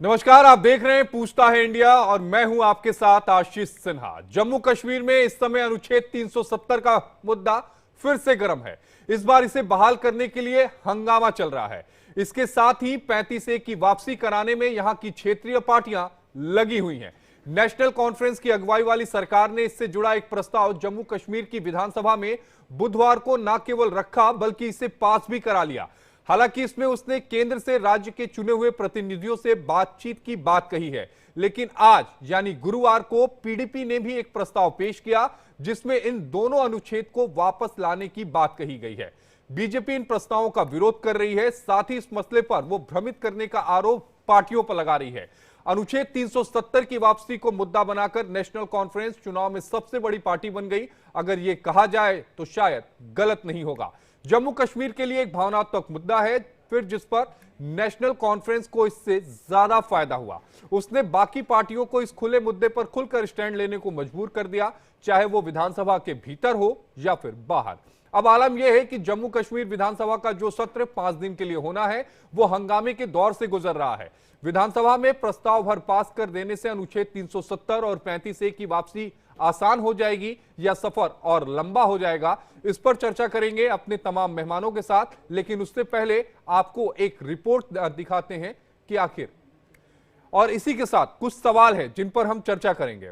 नमस्कार, आप देख रहे हैं पूछता है इंडिया और मैं हूं आपके साथ आशीष सिन्हा। जम्मू कश्मीर में इस समय अनुच्छेद 370 का मुद्दा फिर से गर्म है। इस बार इसे बहाल करने के लिए हंगामा चल रहा है। इसके साथ ही 35A की वापसी कराने में यहां की क्षेत्रीय पार्टियां लगी हुई हैं। नेशनल कॉन्फ्रेंस की अगुवाई वाली सरकार ने इससे जुड़ा एक प्रस्ताव जम्मू कश्मीर की विधानसभा में बुधवार को न केवल रखा बल्कि इसे पास भी करा लिया। हालांकि इसमें उसने केंद्र से राज्य के चुने हुए प्रतिनिधियों से बातचीत की बात कही है, लेकिन आज यानी गुरुवार को पीडीपी ने भी एक प्रस्ताव पेश किया जिसमें इन दोनों अनुच्छेद को वापस लाने की बात कही गई है। बीजेपी इन प्रस्तावों का विरोध कर रही है, साथ ही इस मसले पर वो भ्रमित करने का आरोप पार्टियों पर लगा रही है। अनुच्छेद 370 की वापसी को मुद्दा बनाकर नेशनल कॉन्फ्रेंस चुनाव में सबसे बड़ी पार्टी बन गई। अगर यह कहा जाए तो शायद गलत नहीं होगा। जम्मू कश्मीर के लिए एक भावनात्मक मुद्दा है, फिर जिस पर नेशनल कॉन्फ्रेंस को इससे ज्यादा फायदा हुआ। उसने बाकी पार्टियों को इस खुले मुद्दे पर खुलकर स्टैंड लेने को मजबूर कर दिया, चाहे वो विधानसभा के भीतर हो या फिर बाहर। अब आलम यह है कि जम्मू कश्मीर विधानसभा का जो सत्र 5 दिन के लिए होना है वो हंगामे के दौर से गुजर रहा है। विधानसभा में प्रस्ताव भर पास कर देने से अनुच्छेद 370 और 35A की वापसी आसान हो जाएगी या सफर और लंबा हो जाएगा, इस पर चर्चा करेंगे अपने तमाम मेहमानों के साथ। लेकिन उससे पहले आपको एक रिपोर्ट दिखाते हैं कि आखिर, और इसी के साथ कुछ सवाल है जिन पर हम चर्चा करेंगे।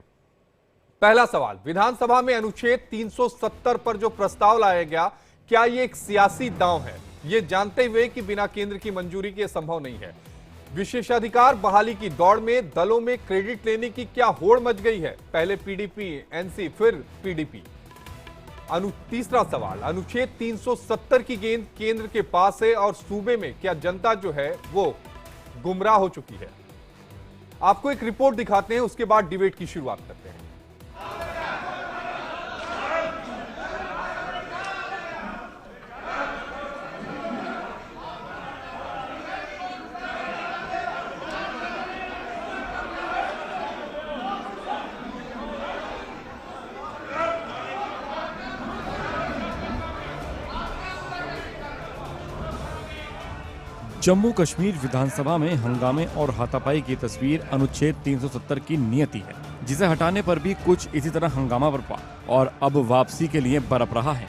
पहला सवाल, विधानसभा में अनुच्छेद 370 पर जो प्रस्ताव लाया गया, क्या यह एक सियासी दांव है? यह जानते हुए कि बिना केंद्र की मंजूरी के संभव नहीं है। विशेषाधिकार बहाली की दौड़ में दलों में क्रेडिट लेने की क्या होड़ मच गई है? पहले पीडीपी, एनसी, फिर पीडीपी। तीसरा सवाल, अनुच्छेद 370 की गेंद केंद्र के पास है और सूबे में क्या जनता जो है वो गुमराह हो चुकी है? आपको एक रिपोर्ट दिखाते हैं, उसके बाद डिबेट की शुरुआत करते हैं। जम्मू कश्मीर विधानसभा में हंगामे और हाथापाई की तस्वीर अनुच्छेद 370 की नियति है, जिसे हटाने पर भी कुछ इसी तरह हंगामा बरपा और अब वापसी के लिए बरप रहा है।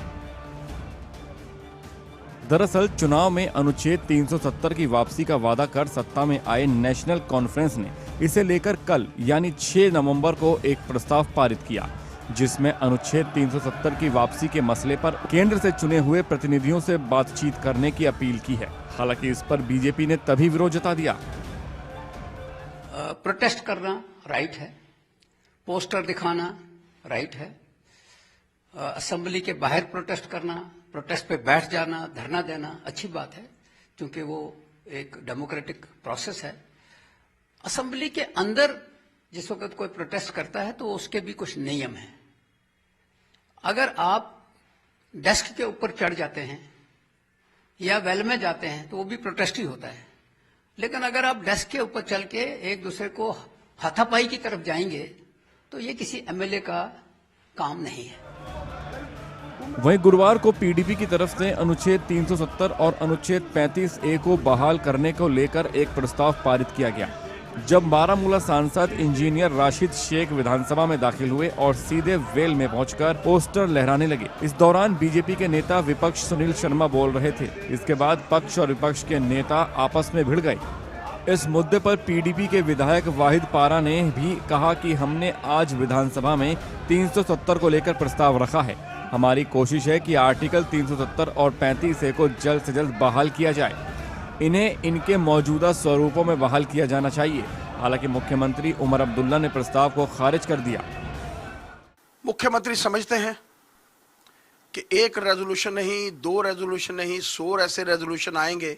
दरअसल चुनाव में अनुच्छेद 370 की वापसी का वादा कर सत्ता में आए नेशनल कॉन्फ्रेंस ने इसे लेकर कल यानी 6 नवंबर को एक प्रस्ताव पारित किया, जिसमें अनुच्छेद 370 की वापसी के मसले पर केंद्र से चुने हुए प्रतिनिधियों से बातचीत करने की अपील की है। हालांकि इस पर बीजेपी ने तभी विरोध जता दिया। प्रोटेस्ट करना राइट है, पोस्टर दिखाना राइट है, असेंबली के बाहर प्रोटेस्ट करना, प्रोटेस्ट पे बैठ जाना, धरना देना अच्छी बात है, क्योंकि वो एक डेमोक्रेटिक प्रोसेस है। असेंबली के अंदर जिस वक्त कोई प्रोटेस्ट करता है तो उसके भी कुछ नियम हैं। अगर आप डेस्क के ऊपर चढ़ जाते हैं या वेल में जाते हैं तो वो भी प्रोटेस्ट ही होता है, लेकिन अगर आप डेस्क के ऊपर चल के एक दूसरे को हाथापाई की तरफ जाएंगे तो ये किसी एमएलए का काम नहीं है। वहीं गुरुवार को पीडीपी की तरफ से अनुच्छेद 370 और अनुच्छेद 35A को बहाल करने को लेकर एक प्रस्ताव पारित किया गया, जब बारामूला सांसद इंजीनियर राशिद शेख विधानसभा में दाखिल हुए और सीधे वेल में पहुंचकर पोस्टर लहराने लगे। इस दौरान बीजेपी के नेता विपक्ष सुनील शर्मा बोल रहे थे। इसके बाद पक्ष और विपक्ष के नेता आपस में भिड़ गए। इस मुद्दे पर पीडीपी के विधायक वाहिद पारा ने भी कहा कि हमने आज विधानसभा में 370 को लेकर प्रस्ताव रखा है। हमारी कोशिश है कि आर्टिकल 370 और 35A को जल्द से जल्द बहाल किया जाए। इन्हें इनके मौजूदा स्वरूपों में बहाल किया जाना चाहिए। हालांकि मुख्यमंत्री उमर अब्दुल्ला ने प्रस्ताव को खारिज कर दिया। मुख्यमंत्री समझते हैं कि एक रेजोल्यूशन नहीं, 2 रेजोल्यूशन नहीं, 100 ऐसे रेजोल्यूशन आएंगे,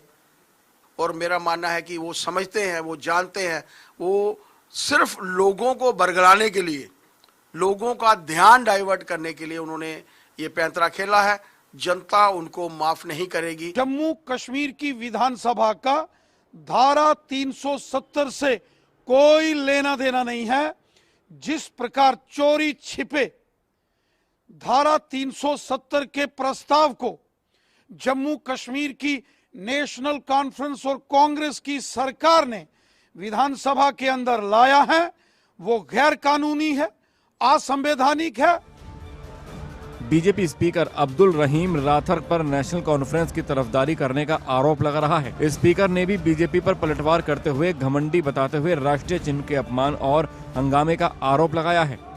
और मेरा मानना है कि वो समझते हैं, वो जानते हैं, वो सिर्फ लोगों को बरगलाने के लिए, लोगों का ध्यान डाइवर्ट करने के लिए उन्होंने ये पैंतरा खेला है। जनता उनको माफ नहीं करेगी। जम्मू कश्मीर की विधानसभा का धारा 370 से कोई लेना देना नहीं है। जिस प्रकार चोरी छिपे धारा 370 के प्रस्ताव को जम्मू कश्मीर की नेशनल कॉन्फ्रेंस और कांग्रेस की सरकार ने विधानसभा के अंदर लाया है वो गैर कानूनी है, असंवैधानिक है। बीजेपी स्पीकर अब्दुल रहीम राथर पर नेशनल कॉन्फ्रेंस की तरफदारी करने का आरोप लगा रहा है। स्पीकर ने भी बीजेपी पर पलटवार करते हुए घमंडी बताते हुए राष्ट्रीय चिन्ह के अपमान और हंगामे का आरोप लगाया है।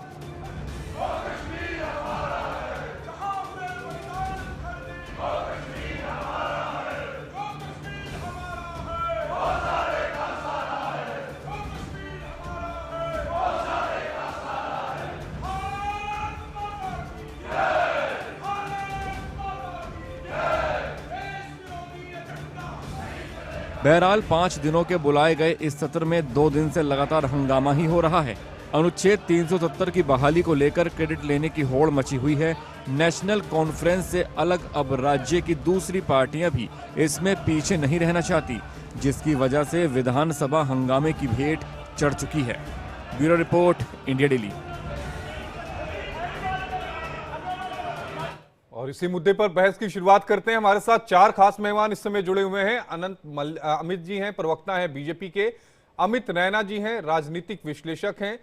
बहरहाल 5 दिनों के बुलाए गए इस सत्र में 2 दिन से लगातार हंगामा ही हो रहा है। अनुच्छेद 370 की बहाली को लेकर क्रेडिट लेने की होड़ मची हुई है। नेशनल कॉन्फ्रेंस से अलग अब राज्य की दूसरी पार्टियां भी इसमें पीछे नहीं रहना चाहती, जिसकी वजह से विधानसभा हंगामे की भेंट चढ़ चुकी है। Bureau report, India daily. और इसी मुद्दे पर बहस की शुरुआत करते हैं। हमारे साथ 4 खास मेहमान इस समय जुड़े हुए हैं। अमित जी हैं, प्रवक्ता हैं बीजेपी के। अमित रैना जी हैं, राजनीतिक विश्लेषक हैं।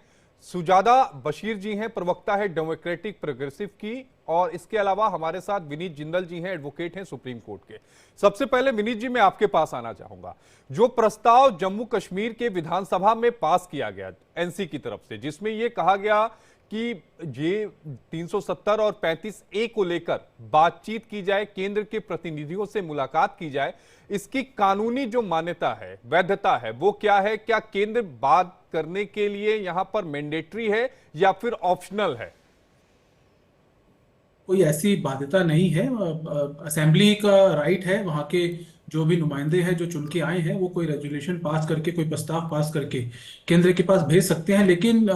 सुजादा बशीर जी हैं, प्रवक्ता है डेमोक्रेटिक प्रोग्रेसिव की। और इसके अलावा हमारे साथ विनीत जिंदल जी हैं, एडवोकेट हैं सुप्रीम कोर्ट के। सबसे पहले विनीत जी, मैं आपके पास आना चाहूंगा। जो प्रस्ताव जम्मू कश्मीर के विधानसभा में पास किया गया एनसी की तरफ से, जिसमें यह कहा गया कि ये 370 और 35A को लेकर बातचीत की जाए, केंद्र के प्रतिनिधियों से मुलाकात की जाए, इसकी कानूनी जो मान्यता है, वैधता है, वो क्या है? क्या केंद्र बात करने के लिए यहां पर मैंडेटरी है या फिर ऑप्शनल है? कोई ऐसी बाध्यता नहीं है। असेंबली का राइट है, वहां के जो भी नुमाइंदे हैं जो चुन के आए हैं वो कोई रेजोल्यूशन पास करके, कोई प्रस्ताव पास करके केंद्र के पास भेज सकते हैं। लेकिन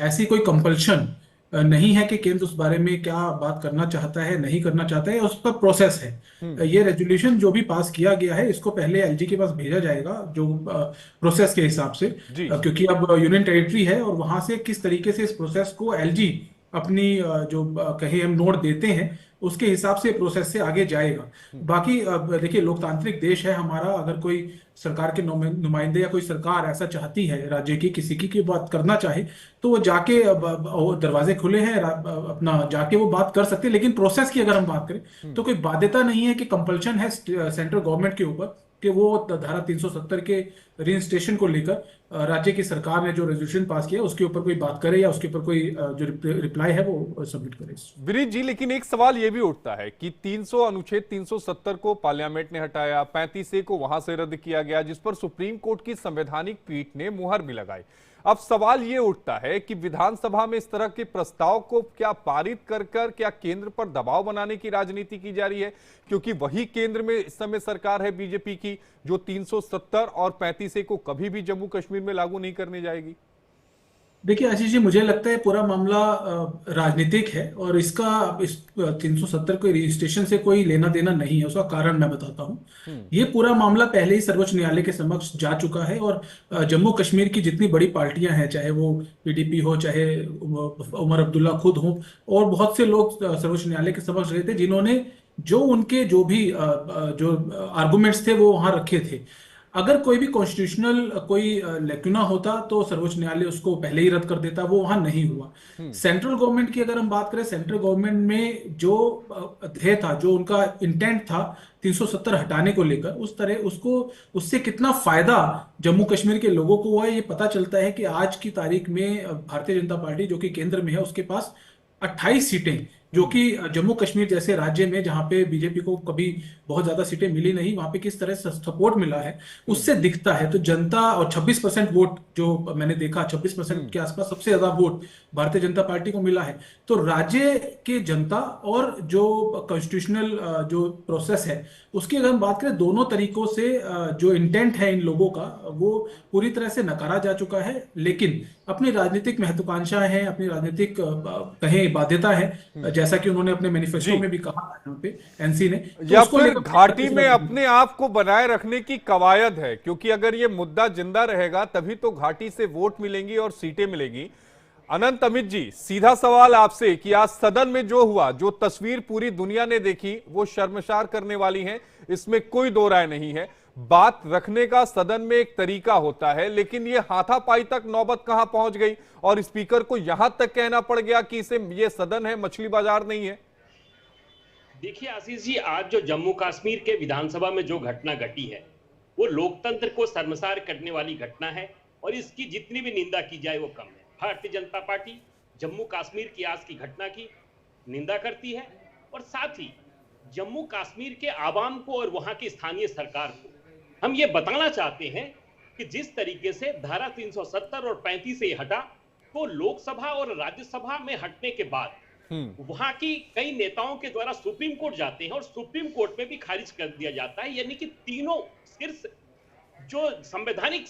ऐसी कोई कंपल्शन नहीं है कि केंद्र उस बारे में क्या बात करना चाहता है, नहीं करना चाहता है, उस पर प्रोसेस है। ये रेजोल्यूशन जो भी पास किया गया है इसको पहले एलजी के पास भेजा जाएगा, जो प्रोसेस के हिसाब से, क्योंकि अब यूनियन टेरिटरी है और वहां से किस तरीके से इस प्रोसेस को एलजी अपनी जो कहीं हम नोट देते हैं उसके हिसाब से प्रोसेस से आगे जाएगा। बाकी देखिए, लोकतांत्रिक देश है हमारा। अगर कोई सरकार के नुमाइंदे या कोई सरकार ऐसा चाहती है राज्य की किसी की बात करना चाहे तो वो जाके, दरवाजे खुले हैं, अपना जाके वो बात कर सकते हैं। लेकिन प्रोसेस की अगर हम बात करें तो कोई बाध्यता नहीं है कि कंपल्शन है सेंट्रल गवर्नमेंट के ऊपर कि वो धारा 370 के रीइंस्टेशन को लेकर राज्य की सरकार ने जो रेजोल्यूशन पास किया उसके ऊपर कोई बात करे या उसके ऊपर कोई जो रिप्लाई है वो सबमिट करे। विनीत जी, लेकिन एक सवाल ये भी उठता है कि अनुच्छेद 370 को पार्लियामेंट ने हटाया, 35A को वहां से रद्द किया गया, जिस पर सुप्रीम कोर्ट की संवैधानिक पीठ ने मुहर भी लगाई। अब सवाल ये उठता है कि विधानसभा में इस तरह के प्रस्ताव को क्या पारित कर क्या केंद्र पर दबाव बनाने की राजनीति की जा रही है? क्योंकि वही केंद्र में इस समय सरकार है बीजेपी की, जो 370 और 35A को कभी भी जम्मू कश्मीर में लागू नहीं करने जाएगी। देखिए आशीष जी, मुझे लगता है पूरा मामला राजनीतिक है और इस 370 के रजिस्ट्रेशन से कोई लेना देना नहीं है। उसका कारण मैं बताता हूँ। ये पूरा मामला पहले ही सर्वोच्च न्यायालय के समक्ष जा चुका है और जम्मू कश्मीर की जितनी बड़ी पार्टियां हैं, चाहे वो पीडीपी हो, चाहे उमर अब्दुल्ला खुद हो, और बहुत से लोग सर्वोच्च न्यायालय के समक्ष रहे थे जिन्होंने जो उनके जो भी जो आर्गुमेंट्स थे वो वहां रखे थे। अगर कोई भी कॉन्स्टिट्यूशनल कोई लैक्यूना होता तो सर्वोच्च न्यायालय उसको पहले ही रद्द कर देता, वो वहां नहीं हुआ। सेंट्रल गवर्नमेंट की अगर हम बात करें, सेंट्रल गवर्नमेंट में जो ध्येय था, जो उनका इंटेंट था 370 हटाने को लेकर, उस तरह उससे कितना फायदा जम्मू कश्मीर के लोगों को हुआ है ये पता चलता है कि आज की तारीख में भारतीय जनता पार्टी जो कि केंद्र में है उसके पास 28 सीटें, जो कि जम्मू कश्मीर जैसे राज्य में जहां पे बीजेपी को कभी बहुत ज्यादा सीटें मिली नहीं, वहां पे किस तरह से सपोर्ट मिला है उससे दिखता है। तो जनता, और 26% वोट जो मैंने देखा, 26% के आसपास सबसे ज्यादा वोट भारतीय जनता पार्टी को मिला है। तो राज्य के जनता और जो कॉन्स्टिट्यूशनल जो प्रोसेस है उसकी अगर हम बात करें, दोनों तरीकों से जो इंटेंट है इन लोगों का वो पूरी तरह से नकारा जा चुका है। लेकिन अपनी राजनीतिक महत्वाकांक्षाएं हैं, अपनी राजनीतिक कहें बाध्यता है, जैसा कि उन्होंने अपने मैनिफेस्टो में भी कहा यहाँ पे एनसी ने, या फिर घाटी में अपने आप को बनाए रखने की कवायद है, क्योंकि अगर ये मुद्दा जिंदा रहेगा तभी तो घाटी से वोट मिलेंगी और सीटें मिलेंगी। अनंत, अमित जी, सीधा सवाल आपसे कि आज सदन में जो हुआ, जो तस्वीर पूरी दुनिया ने देखी, वो शर्मसार करने वाली है, इसमें कोई दो राय नहीं है। बात रखने का सदन में एक तरीका होता है, लेकिन ये हाथापाई तक नौबत कहां पहुंच गई और स्पीकर को यहां तक कहना पड़ गया कि ये सदन है, मछली बाजार नहीं है। देखिए आशीष जी, आज जो जम्मू कश्मीर के विधानसभा में जो घटना घटी है वो लोकतंत्र को शर्मसार करने वाली घटना है और इसकी जितनी भी निंदा की जाए वो कम है। भारतीय जनता पार्टी जम्मू कश्मीर की आज की घटना की निंदा करती है और साथ ही जम्मू कश्मीर के आवाम को और वहां की स्थानीय सरकार को हम ये बताना चाहते हैं कि जिस तरीके से धारा 370 और 35 से हटा, तो लोकसभा और राज्यसभा में हटने के बाद वहां की कई नेताओं के द्वारा सुप्रीम कोर्ट जाते हैं और सुप्रीम कोर्ट में भी खारिज कर दिया जाता है। यानी कि तीनों शीर्ष जो संवैधानिक